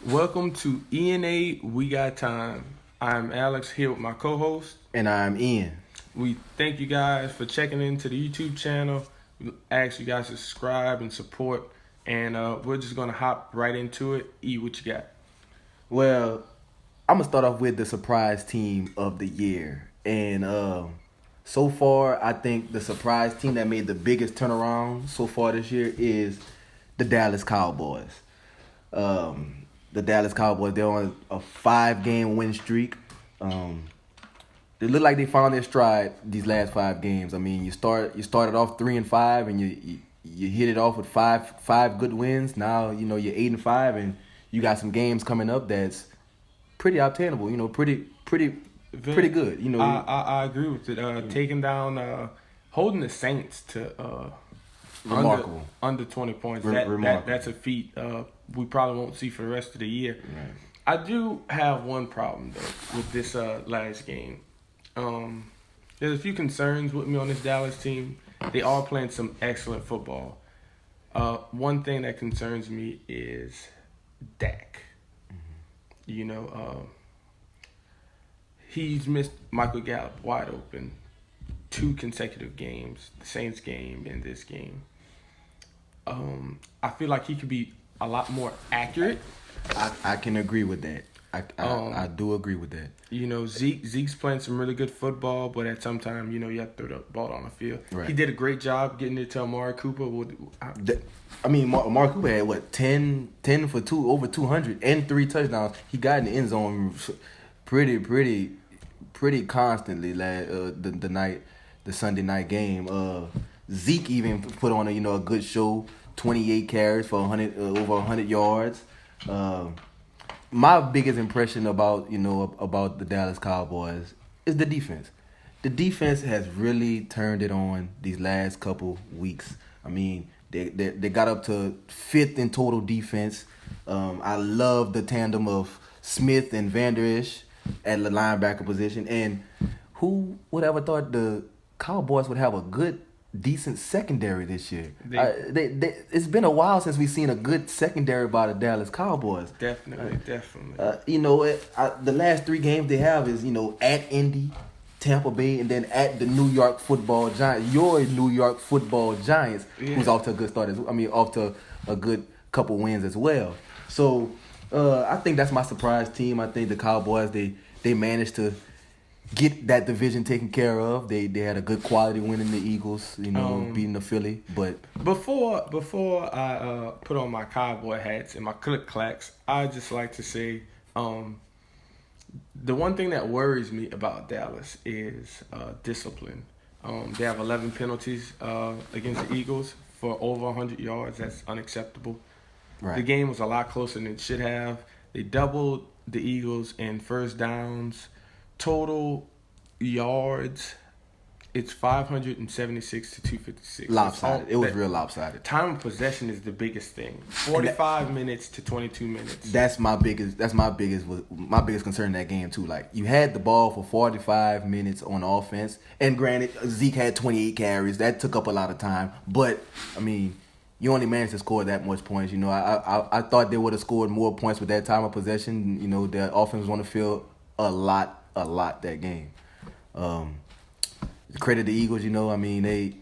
Welcome to ENA We Got Time. I'm Alex here with my co-host. And I'm Ian. We thank you guys for checking into the YouTube channel. We ask you guys to subscribe and support. And we're just going to hop right into it. E, what you got? Well, I'm going to start off with the surprise team of the year. And so far, I think the surprise team that made the biggest turnaround so far this year is the Dallas Cowboys. The Dallas Cowboys, they're on a 5-game win streak. They look like they found their stride these last 5 games. I mean, you started off 3-5, and you hit it off with five good wins. Now you're 8-5, and you got some games coming up that's pretty obtainable. Pretty good. I agree with it. Taking down, holding the Saints to remarkable under 20 points. That's a feat we probably won't see for the rest of the year. Right. I do have one problem though with this last game. There's a few concerns with me on this Dallas team. They are playing some excellent football. One thing that concerns me is Dak. He's missed Michael Gallup wide open 2 consecutive games, the Saints game and this game. I feel like he could be a lot more accurate. I can agree with that. I do agree with that. Zeke's playing some really good football, but at some time, you have to throw the ball on the field. Right. He did a great job getting it to Amari Cooper. Amari Cooper had 10 for 2, over 200 and 3 touchdowns. He got in the end zone pretty constantly. The Sunday night game. Zeke even put on a good show. 28 carries for over 100 yards. My biggest impression about the Dallas Cowboys is the defense. The defense has really turned it on these last couple weeks. I mean, they got up to 5th in total defense. I love the tandem of Smith and Van Der Esch at the linebacker position. And who would ever thought the Cowboys would have a good, decent secondary this year? It's been a while since we've seen a good secondary by the Dallas Cowboys. Definitely. The last 3 games they have is at Indy, Tampa Bay, and then at the New York Football Giants. Your New York Football Giants, who's off to a good start. Off to a good couple wins as well. So I think that's my surprise team. I think the Cowboys they managed to get that division taken care of. They had a good quality win in the Eagles, beating the Philly. But before I put on my cowboy hats and my click clacks, I just like to say the one thing that worries me about Dallas is discipline. They have 11 penalties against the Eagles for over 100 yards. That's unacceptable. Right. The game was a lot closer than it should have. They doubled the Eagles in first downs. Total yards, it's 576 to 256. Lopsided. It was real lopsided. Time of possession is the biggest thing. 45 minutes to 22 minutes. That's my biggest concern in that game too. Like, you had the ball for 45 minutes on offense, and granted, Zeke had 28 carries. That took up a lot of time. But I mean, you only managed to score that much points. I thought they would have scored more points with that time of possession. The offense was on the field a lot that game. Credit the Eagles, they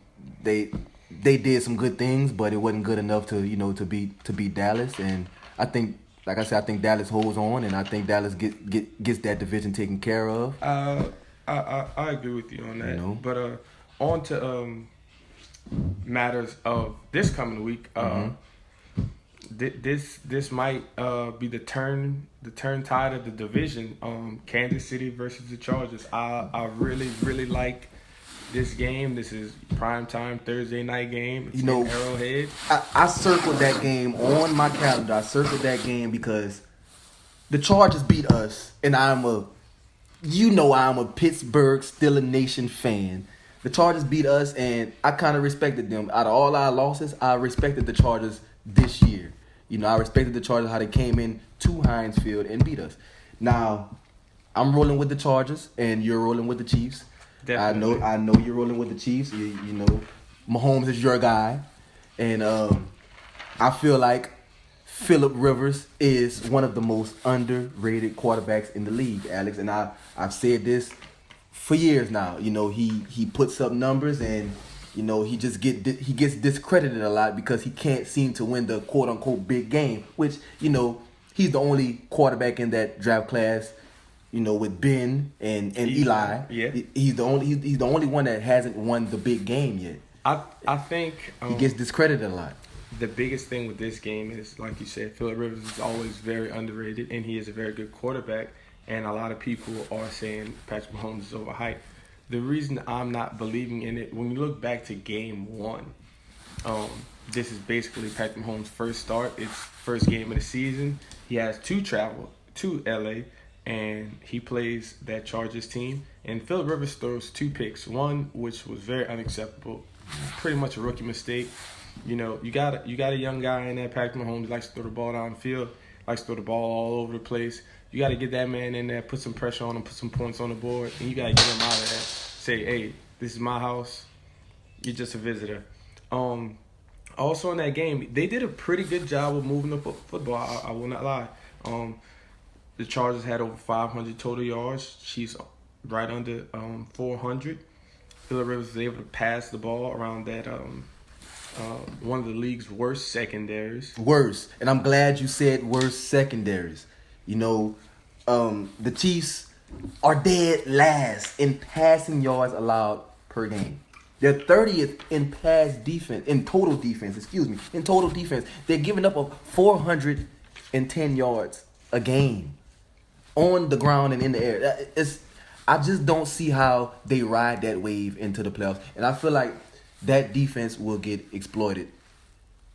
did some good things, but it wasn't good enough to beat Dallas. And I think, like I said, I think Dallas holds on, and I think Dallas gets that division taken care of. I agree with you on that. But on to matters of this coming week. This might be the turn tide of the division. Kansas City versus the Chargers. I really like this game. This is primetime Thursday night game. It's in Arrowhead. I circled that game on my calendar. I circled that game because the Chargers beat us, and I'm a Pittsburgh Steelers Nation fan. The Chargers beat us, and I kind of respected them. Out of all our losses, I respected the Chargers this year. I respected the Chargers, how they came in to Heinz Field and beat us. Now, I'm rolling with the Chargers, and you're rolling with the Chiefs. Definitely. I know you're rolling with the Chiefs. Mahomes is your guy, and I feel like Phillip Rivers is one of the most underrated quarterbacks in the league, Alex. And I've said this for years now. He puts up numbers and he gets discredited a lot because he can't seem to win the quote unquote big game, which he's the only quarterback in that draft class. With Ben and Eli, yeah, he's the only one that hasn't won the big game yet. I think He gets discredited a lot. the biggest thing with this game is, like you said, Phillip Rivers is always very underrated, and he is a very good quarterback. And a lot of people are saying Patrick Mahomes is overhyped. The reason I'm not believing in it, when you look back to Game 1, this is basically Patrick Mahomes' first start. It's first game of the season. He has to travel to LA, and he plays that Chargers team. And Phillip Rivers throws 2 picks. One, which was very unacceptable, pretty much a rookie mistake. You got a young guy in there, Patrick Mahomes, likes to throw the ball downfield, likes to throw the ball all over the place. You got to get that man in there, put some pressure on him, put some points on the board, and you got to get him out of there. Say, hey, this is my house. You're just a visitor. Also in that game, they did a pretty good job of moving the football. I will not lie. The Chargers had over 500 total yards. Chiefs right under 400. Phillip Rivers was able to pass the ball around that one of the league's worst secondaries. Worst. And I'm glad you said worst secondaries. The Chiefs are dead last in passing yards allowed per game. They're 30th in total defense. They're giving up 410 yards a game on the ground and in the air. I just don't see how they ride that wave into the playoffs. And I feel like that defense will get exploited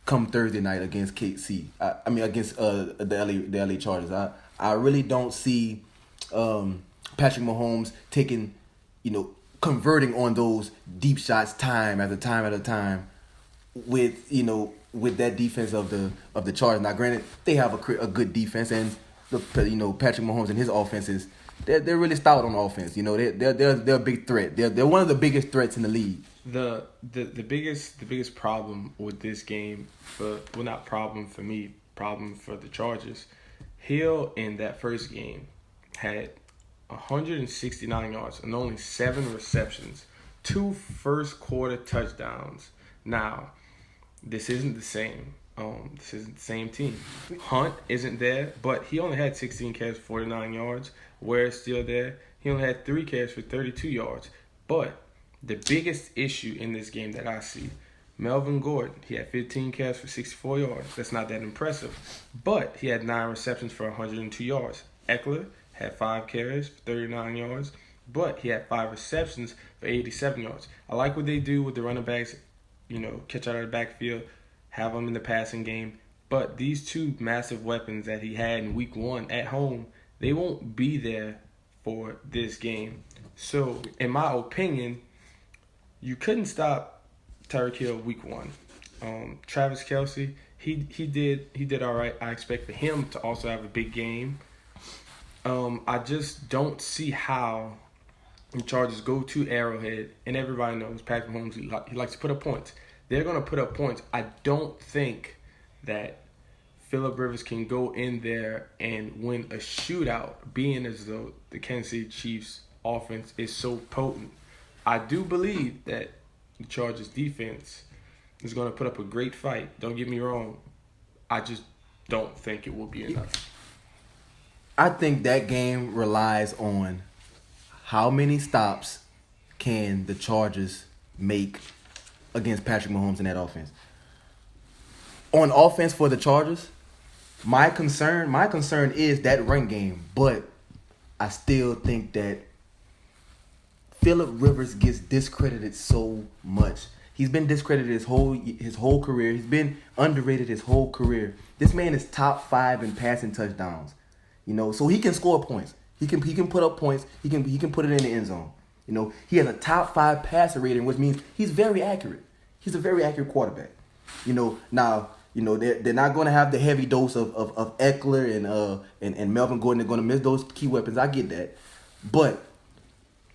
come Thursday night against KC. Against the LA Chargers. I really don't see Patrick Mahomes taking, converting on those deep shots time at a time with that defense of the Chargers. Now, granted, they have a good defense, and Patrick Mahomes and his offenses, they're really stout on offense. They're a big threat. They're one of the biggest threats in the league. The biggest problem with this game, not problem for me, problem for the Chargers. Hill in that first game had 169 yards and only 7 receptions, 2 first quarter touchdowns. Now, this isn't the same. This isn't the same team. Hunt isn't there, but he only had 16 carries for 49 yards. Ware's still there. He only had 3 carries for 32 yards. But the biggest issue in this game that I see, Melvin Gordon, he had 15 carries for 64 yards. That's not that impressive. But he had 9 receptions for 102 yards. Eckler had 5 carries for 39 yards, but he had 5 receptions for 87 yards. I like what they do with the running backs, catch out of the backfield, have them in the passing game. But these 2 massive weapons that he had in week 1 at home, they won't be there for this game. So, in my opinion, you couldn't stop Tyreek Hill week 1. Travis Kelce, he did all right. I expect for him to also have a big game. I just don't see how the Chargers go to Arrowhead, and everybody knows Patrick Mahomes, he likes to put up points. They're going to put up points. I don't think that Phillip Rivers can go in there and win a shootout, being as though the Kansas City Chiefs offense is so potent. I do believe that the Chargers defense is going to put up a great fight. Don't get me wrong. I just don't think it will be enough. I think that game relies on how many stops can the Chargers make against Patrick Mahomes in that offense. On offense for the Chargers, my concern is that run game, but I still think that Phillip Rivers gets discredited so much. He's been discredited his whole career. He's been underrated his whole career. This man is top 5 in passing touchdowns. So he can score points. He can put up points. He can put it in the end zone. He has a top 5 passer rating, which means he's very accurate. He's a very accurate quarterback. Now, they're not going to have the heavy dose of Eckler and Melvin Gordon. They're going to miss those key weapons. I get that. But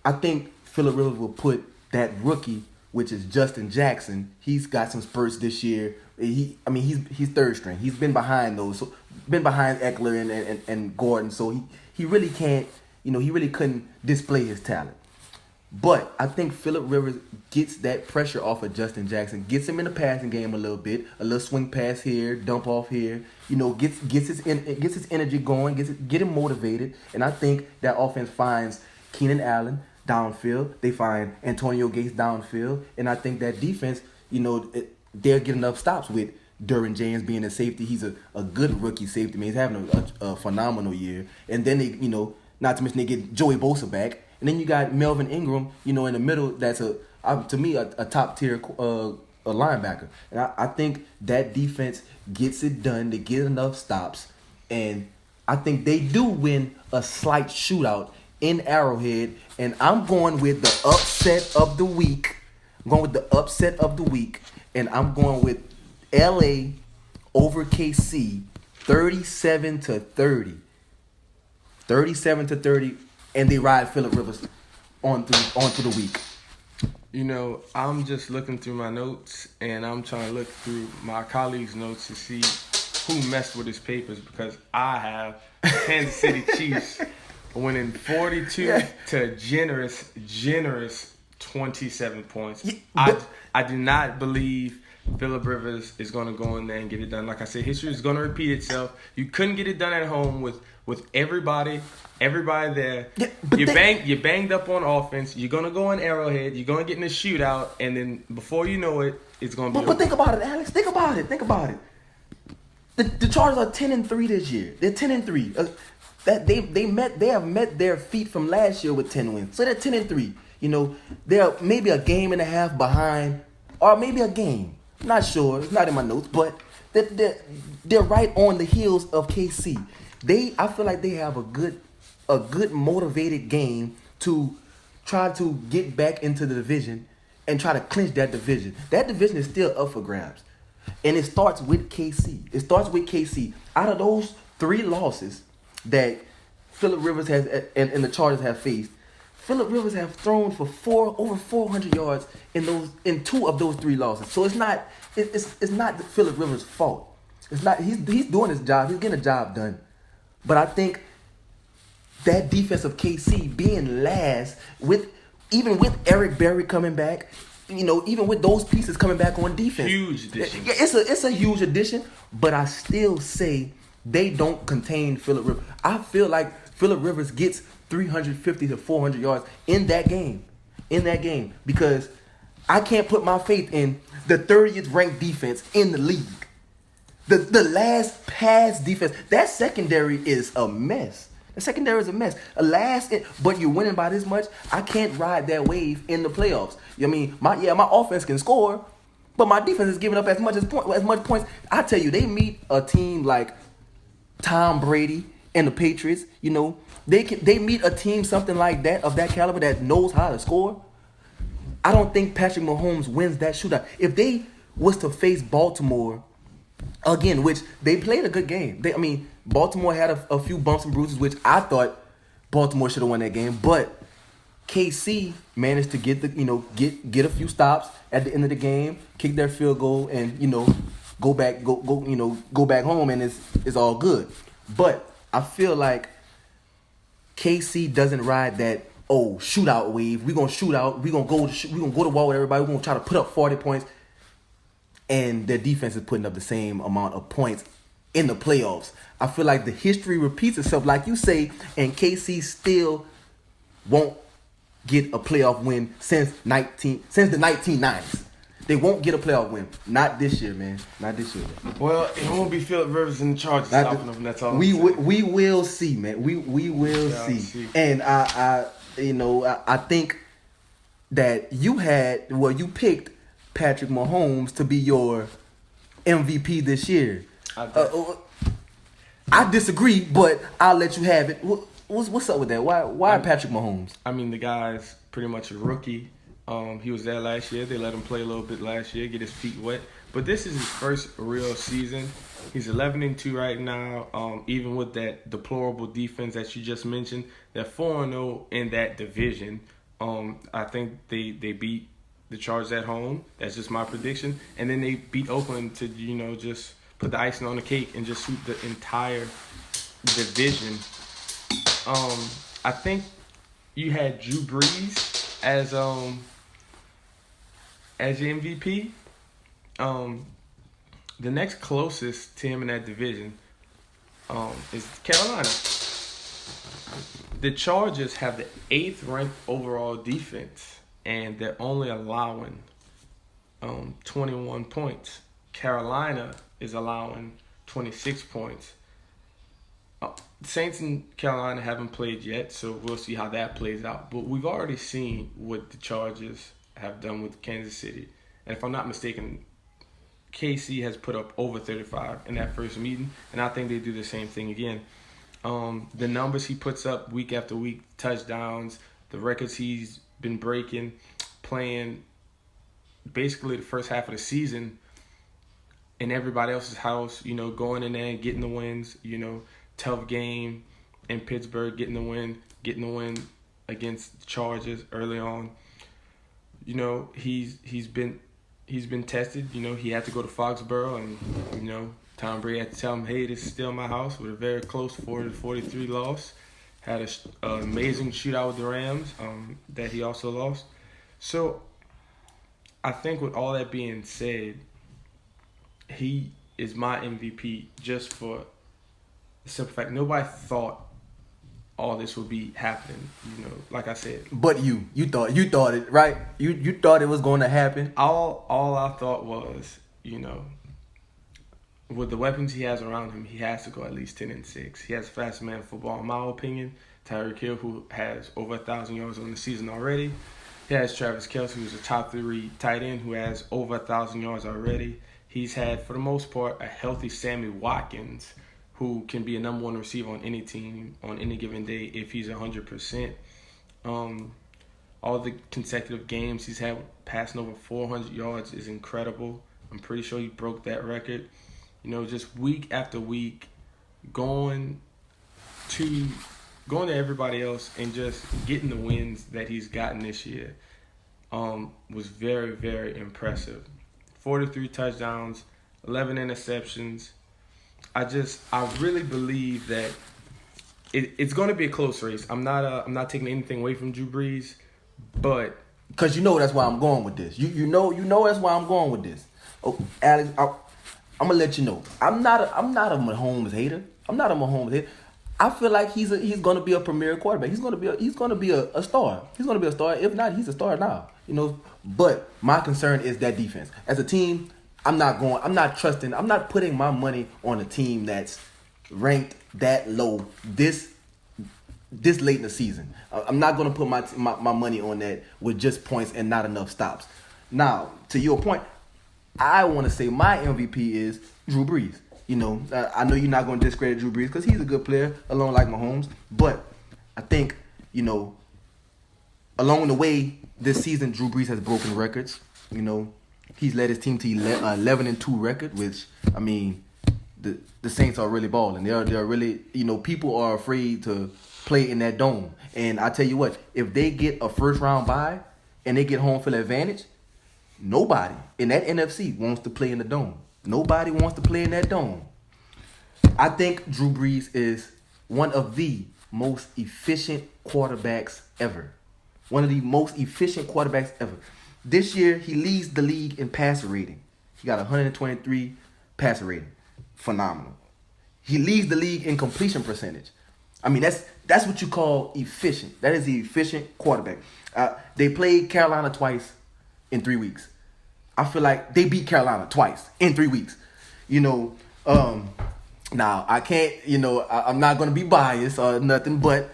I think Phillip Rivers will put that rookie, which is Justin Jackson. He's got some spurts this year he's third string. He's been behind those, so been behind Eckler and Gordon. So he really can't, he really couldn't display his talent. But I think Phillip Rivers gets that pressure off of Justin Jackson, gets him in the passing game a little swing pass here, dump off here. Gets his energy going, get him motivated, and I think that offense finds Keenan Allen downfield. They find Antonio Gates downfield, and I think that defense, they'll get enough stops with Derwin James being a safety. He's a good rookie safety. He's having a phenomenal year, and then they, not to mention they get Joey Bosa back. And then you got Melvin Ingram, in the middle. That's to me a top tier a linebacker. And I think that defense gets it done. They get enough stops, and I think they do win a slight shootout in Arrowhead. And I'm going with the upset of the week. I'm going with the upset of the week, and I'm going with LA over KC, 37-30. 37-30. And they ride Phillip Rivers onto the week. I'm just looking through my notes, and I'm trying to look through my colleagues' notes to see who messed with his papers, because I have Kansas City Chiefs winning 42 to generous 27 points. Yeah, I do not believe Phillip Rivers is going to go in there and get it done. Like I said, history is going to repeat itself. You couldn't get it done at home with everybody there. Yeah, you're banged up on offense. You're gonna go in Arrowhead. You're gonna get in a shootout, and then before you know it, it's gonna be. But think about it, Alex. Think about it. The Chargers are 10-3 this year. They're 10-3. That they have met their feat from last year with 10 wins. So they're 10-3. They're maybe a game and a half behind, or maybe a game. I'm not sure. It's not in my notes, but they're right on the heels of KC. I feel like they have a good motivated game to try to get back into the division and try to clinch that division. That division is still up for grabs. And it starts with KC. Out of those 3 losses that Phillip Rivers has and the Chargers have faced, Phillip Rivers have thrown for over 400 yards in 2 of those 3 losses. So it's not Phillip Rivers' fault. It's not. He's doing his job. He's getting the job done. But I think that defense of KC being last, even with Eric Berry coming back, even with those pieces coming back on defense, huge addition. Yeah, it's a huge addition. But I still say they don't contain Phillip Rivers. I feel like Phillip Rivers gets 350 to 400 yards in that game, because I can't put my faith in the 30th ranked defense in the league. The last pass defense, that secondary is a mess. The secondary is a mess. But you're winning by this much. I can't ride that wave in the playoffs. My offense can score, but my defense is giving up as much points. I tell you, they meet a team like Tom Brady and the Patriots. They meet a team something like that, of that caliber, that knows how to score. I don't think Patrick Mahomes wins that shootout. If they was to face Baltimore again, which they played a good game. Baltimore had a few bumps and bruises, which I thought Baltimore should have won that game. But KC managed to get a few stops at the end of the game, kick their field goal, and go back home, and it's all good. But I feel like KC doesn't ride that shootout wave. We're gonna shoot out. We're gonna go to war with everybody. We're gonna try to put up 40 points. And their defense is putting up the same amount of points in the playoffs. I feel like the history repeats itself, like you say, and KC still won't get a playoff win since the 1990s. They won't get a playoff win. Not this year, man. Not this year. Well, it won't be Phillip Rivers in the Chargers stopping them. That's all. We will see, man. We will see. And I think that you picked Patrick Mahomes to be your MVP this year. I disagree, but I'll let you have it. What's up with that? Why Patrick Mahomes? The guy's pretty much a rookie. He was there last year. They let him play a little bit last year, get his feet wet. But this is his first real season. He's 11-2 right now. Even with that deplorable defense that you just mentioned, they're 4-0 in that division. I think they beat the Chargers at home. That's just my prediction. And then they beat Oakland to, just put the icing on the cake and just sweep the entire division. I think you had Drew Brees as your MVP. The next closest to him in that division is Carolina. The Chargers have the 8th ranked overall defense, and they're only allowing 21 points. Carolina is allowing 26 points. Saints and Carolina haven't played yet, so we'll see how that plays out. But we've already seen what the Chargers have done with Kansas City. And if I'm not mistaken, KC has put up over 35 in that first meeting, and I think they do the same thing again. The numbers he puts up week after week, touchdowns, the records he's been breaking, playing basically the first half of the season in everybody else's house, going in there and getting the wins, tough game in Pittsburgh, getting the win against the Chargers early on. He's been tested. He had to go to Foxborough, and Tom Brady had to tell him, hey, this is still my house, with a very close 40-43 loss. Had an amazing shootout with the Rams that he also lost. So I think with all that being said, he is my MVP just for the simple fact nobody thought all this would be happening, like I said. But you thought it, right? You thought it was going to happen. All I thought was, with the weapons he has around him, he has to go at least 10-6. He has fast man football, in my opinion. Tyreek Hill, who has over 1,000 yards on the season already. He has Travis Kelce, who's a top 3 tight end, who has over 1,000 yards already. He's had, for the most part, a healthy Sammy Watkins, who can be a number 1 receiver on any team on any given day if he's 100%. All the consecutive games he's had passing over 400 yards is incredible. I'm pretty sure he broke that record. Just week after week, going to everybody else and just getting the wins that he's gotten this year was very, very impressive. 43 touchdowns, 11 interceptions. I really believe that it's going to be a close race. I'm not taking anything away from Drew Brees, but because that's why I'm going with this. You know that's why I'm going with this. Oh, Alex, I'm gonna let you know. I'm not a Mahomes hater. I feel like he's gonna be a premier quarterback. He's gonna be a star. He's gonna be a star. If not, he's a star now. But my concern is that defense. As a team, I'm not putting my money on a team that's ranked that low this late in the season. I'm not gonna put my money on that with just points and not enough stops. Now, to your point, I want to say my MVP is Drew Brees. I know you're not going to discredit Drew Brees because he's a good player, along like Mahomes. But I think, along the way this season, Drew Brees has broken records. He's led his team to 11-2 record, which, I mean, the Saints are really balling. They're really, people are afraid to play in that dome. And I tell you what, if they get a first round bye and they get home field advantage, nobody in that NFC wants to play in the dome. Nobody wants to play in that dome. I think Drew Brees is one of the most efficient quarterbacks ever. One of the most efficient quarterbacks ever. This year, he leads the league in passer rating. He got 123 passer rating. Phenomenal. He leads the league in completion percentage. I mean, that's what you call efficient. That is the efficient quarterback. They played Carolina twice in 3 weeks. I feel like they beat Carolina twice in 3 weeks. Now I can't, I'm not going to be biased or nothing, but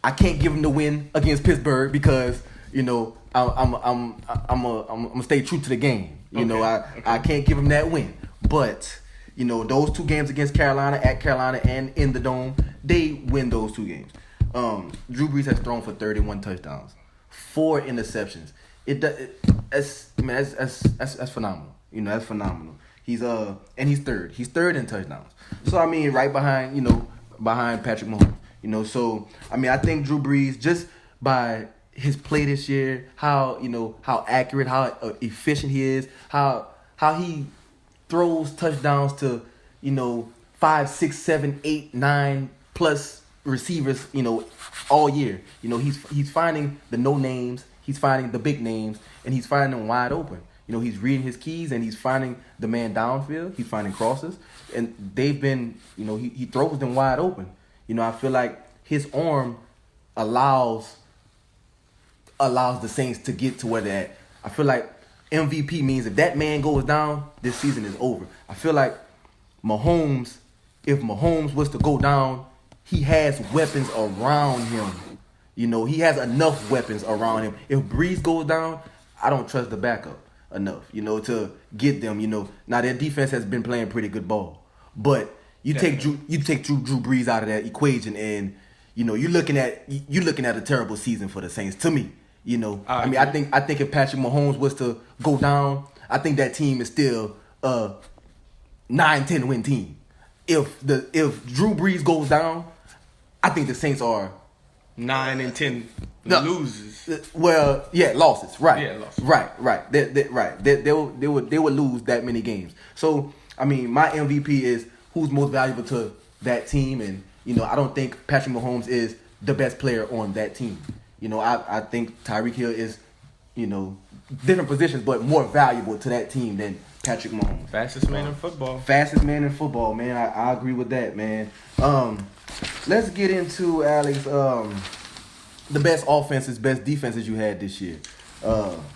I can't give them the win against Pittsburgh because, I'm gonna stay true to the game. I can't give them that win. But, those 2 games against Carolina, at Carolina and in the Dome, they win those 2 games. Drew Brees has thrown for 31 touchdowns, 4 interceptions. That's phenomenal. That's phenomenal. He's third. He's third in touchdowns. So I mean, right behind Patrick Mahomes. So I mean, I think Drew Brees, just by his play this year, how how accurate, how efficient he is, how he throws touchdowns to 5, 6, 7, 8, 9 plus receivers all year. He's finding the no names, he's finding the big names, and he's finding them wide open. He's reading his keys and he's finding the man downfield. He's finding crosses, and they've been he throws them wide open. I feel like his arm allows the Saints to get to where they're at. I feel like MVP means if that man goes down, this season is over. I feel like if Mahomes was to go down, he has weapons around him. He has enough weapons around him. If Breeze goes down, I don't trust the backup enough, to get them. Now their defense has been playing pretty good ball, but you take Drew Brees out of that equation, and you're looking at a terrible season for the Saints. To me, I think if Patrick Mahomes was to go down, I think that team is still a 9-10 win team. If Drew Brees goes down, I think the Saints are 9-10 loses. Well, yeah, losses. Right. Yeah, losses. Right. They would lose that many games. So my MVP is who's most valuable to that team, and I don't think Patrick Mahomes is the best player on that team. I think Tyreek Hill is different positions, but more valuable to that team than Patrick Mahomes. Fastest man in football. Fastest man in football, man. I agree with that, man. Let's get into, Alex, the best offenses, best defenses you had this year.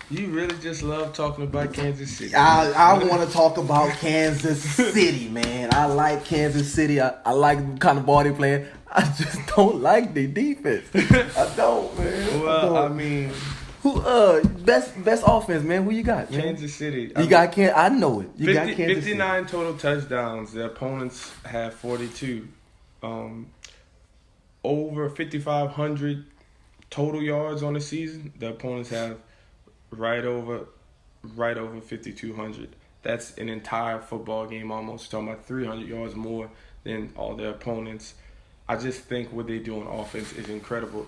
You really just love talking about Kansas City. I want to talk about Kansas City, man. I like Kansas City. I like the kind of ball they playing. I just don't like their defense. I don't, man. Well, I mean, who best offense, man? Who you got? Man? Kansas City. You got Kansas. I know it. You 50, got Kansas 59 City. total touchdowns. The opponents have 42. Over 5,500 total yards on the season. The opponents have right over 5,200. That's an entire football game almost. Talking about 300 yards more than all their opponents. I just think what they do on offense is incredible.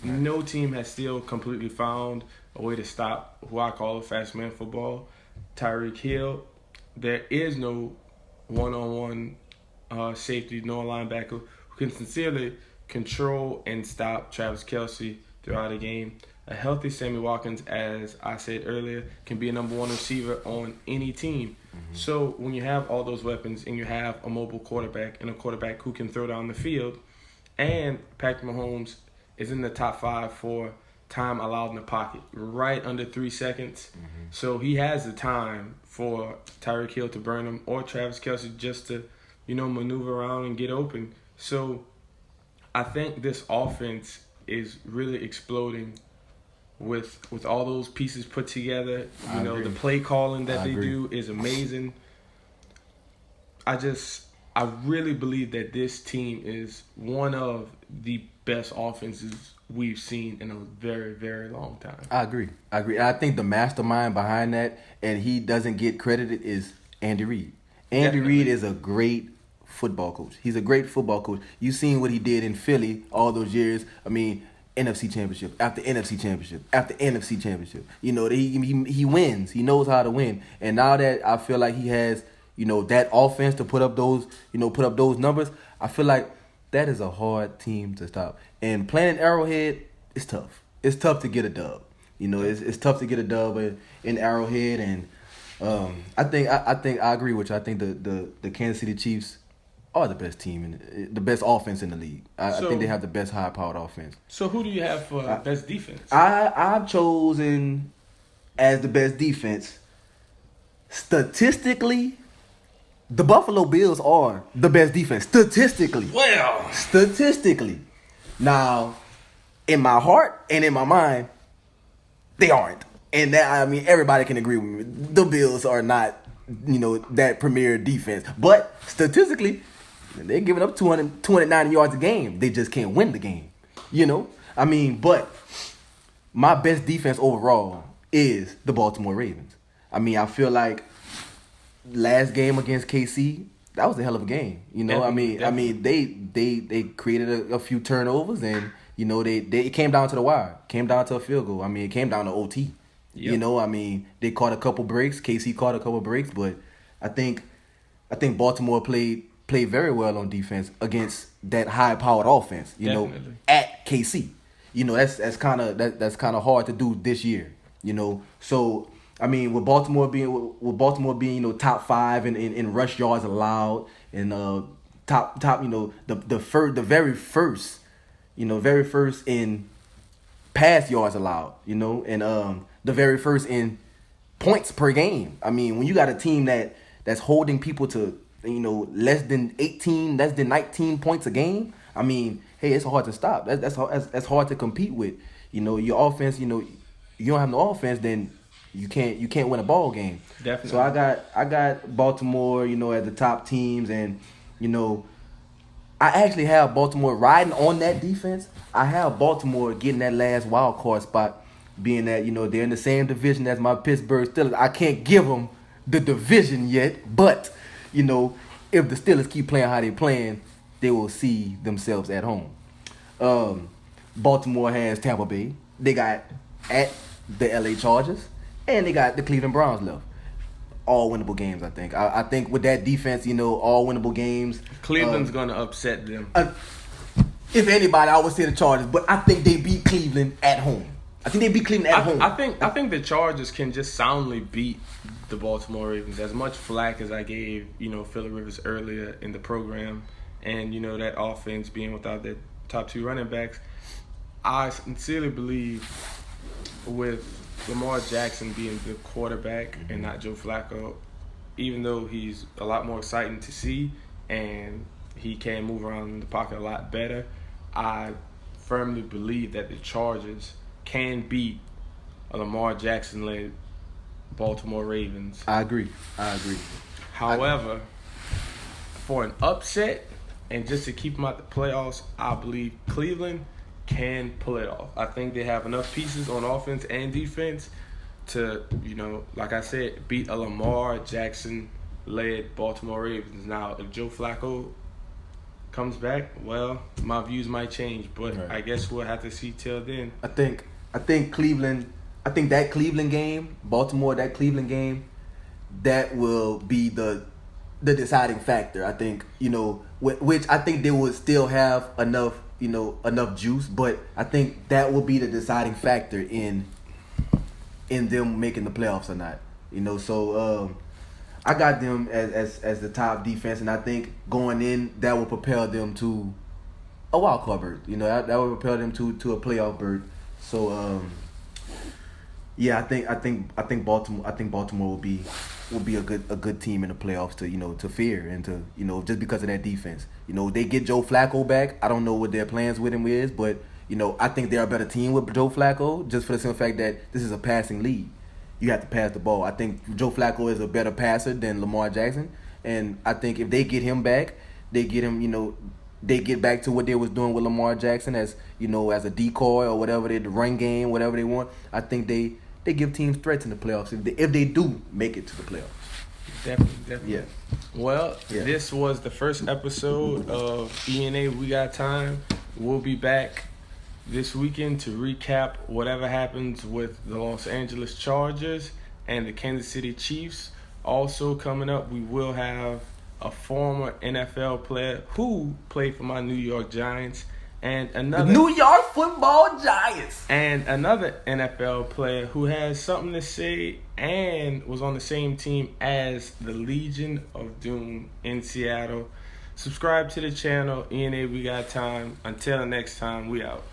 No team has still completely found a way to stop who I call a fast man football. Tyreek Hill. There is no one-on-one safety, no linebacker who can sincerely control and stop Travis Kelce throughout a game. A healthy Sammy Watkins, as I said earlier, can be a number one receiver on any team. Mm-hmm. So when you have all those weapons and you have a mobile quarterback and a quarterback who can throw down the field, and Patrick Mahomes is in the top 5 for time allowed in the pocket, right under 3 seconds. Mm-hmm. So he has the time for Tyreek Hill to burn him or Travis Kelce just to, maneuver around and get open. So I think this offense is really exploding with all those pieces put together. The play calling that they do is amazing. I really believe that this team is one of the best offenses we've seen in a very, very long time. I agree. I think the mastermind behind that, and he doesn't get credited, is Andy Reid. Andy Reid is a great football coach. He's a great football coach. You've seen what he did in Philly all those years. NFC championship after NFC championship after NFC championship. He wins. He knows how to win. And now that I feel like he has, that offense to put up those numbers, I feel like that is a hard team to stop. And playing Arrowhead is tough. It's tough to get a dub. It's tough to get a dub in Arrowhead. And I think I agree with you. I think the Kansas City Chiefs are the best team the best offense in the league. I think they have the best high-powered offense. So who do you have for best defense? I've chosen as the best defense. Statistically, the Buffalo Bills are the best defense. Statistically. Well. Statistically. Now, in my heart and in my mind, they aren't. And that, everybody can agree with me. The Bills are not, that premier defense. But statistically, they're giving up 290 yards a game. They just can't win the game. But my best defense overall is the Baltimore Ravens. I feel like last game against KC, that was a hell of a game. Definitely. They created a few turnovers and You know, it came down to the wire. Came down to a field goal. I mean, it came down to OT. Yep. You know, I mean, they caught a couple breaks. KC caught a couple breaks, but I think Baltimore played very well on defense against that high-powered offense. You Definitely. Know, at KC. You know, that's kind of hard to do this year. You know, so I mean, with Baltimore being you know top 5 in rush yards allowed and top you know the very first in pass yards allowed, you know, and the very first in points per game. I mean, when you got a team that's holding people to, you know, less than 19 points a game, I mean, hey, it's hard to stop. That's hard to compete with. You know, your offense, you know, you don't have no offense, then you can't win a ball game. Definitely. So I got Baltimore, you know, as the top teams, and you know, I actually have Baltimore riding on that defense. I have Baltimore getting that last wild card spot, being that, you know, they're in the same division as my Pittsburgh Steelers. I can't give them the division yet, but, you know, if the Steelers keep playing how they're playing, they will see themselves at home. Baltimore has Tampa Bay. They got at the LA Chargers, and they got the Cleveland Browns left. All winnable games, I think. I think with that defense, you know, all winnable games. Cleveland's going to upset them. If anybody, I would say the Chargers, but I think they beat Cleveland at home. I think they beat Cleveland at home. I think the Chargers can just soundly beat the Baltimore Ravens. As much flack as I gave, you know, Phillip Rivers earlier in the program, and, you know, that offense being without their top 2 running backs, I sincerely believe with Lamar Jackson being the quarterback and not Joe Flacco, even though he's a lot more exciting to see and he can move around in the pocket a lot better, I firmly believe that the Chargers can beat a Lamar Jackson-led Baltimore Ravens. I agree. However, for an upset and just to keep them out the playoffs, I believe Cleveland can pull it off. I think they have enough pieces on offense and defense to, you know, like I said, beat a Lamar Jackson-led Baltimore Ravens. Now, if Joe Flacco comes back, well, my views might change, but right. I guess we'll have to see till then. I think Cleveland. I think that Cleveland game, Baltimore, that Cleveland game, that will be the deciding factor. I think, you know, which I think they will still have enough juice, but I think that will be the deciding factor in them making the playoffs or not. You know, so I got them as the top defense, and I think going in, that will propel them to a wild card berth. You know, that will propel them to a playoff berth. So yeah, I think Baltimore will be a good team in the playoffs to fear and to just because of that defense. You know, they get Joe Flacco back. I don't know what their plans with him is, but I think they're a better team with Joe Flacco just for the simple fact that this is a passing league. You have to pass the ball. I think Joe Flacco is a better passer than Lamar Jackson, and I think if they get him back, they get him, they get back to what they was doing with Lamar Jackson as a decoy or whatever, the run game, whatever they want. I think they give teams threats in the playoffs if they do make it to the playoffs. Definitely. Yeah. Well, This was the first episode of ENA We Got Time. We'll be back this weekend to recap whatever happens with the Los Angeles Chargers and the Kansas City Chiefs. Also coming up, we will have a former NFL player who played for my New York Giants and another New York Football Giants and another NFL player who has something to say and was on the same team as the Legion of Doom in Seattle. Subscribe to the channel, ENA We Got Time. Until next time, we out.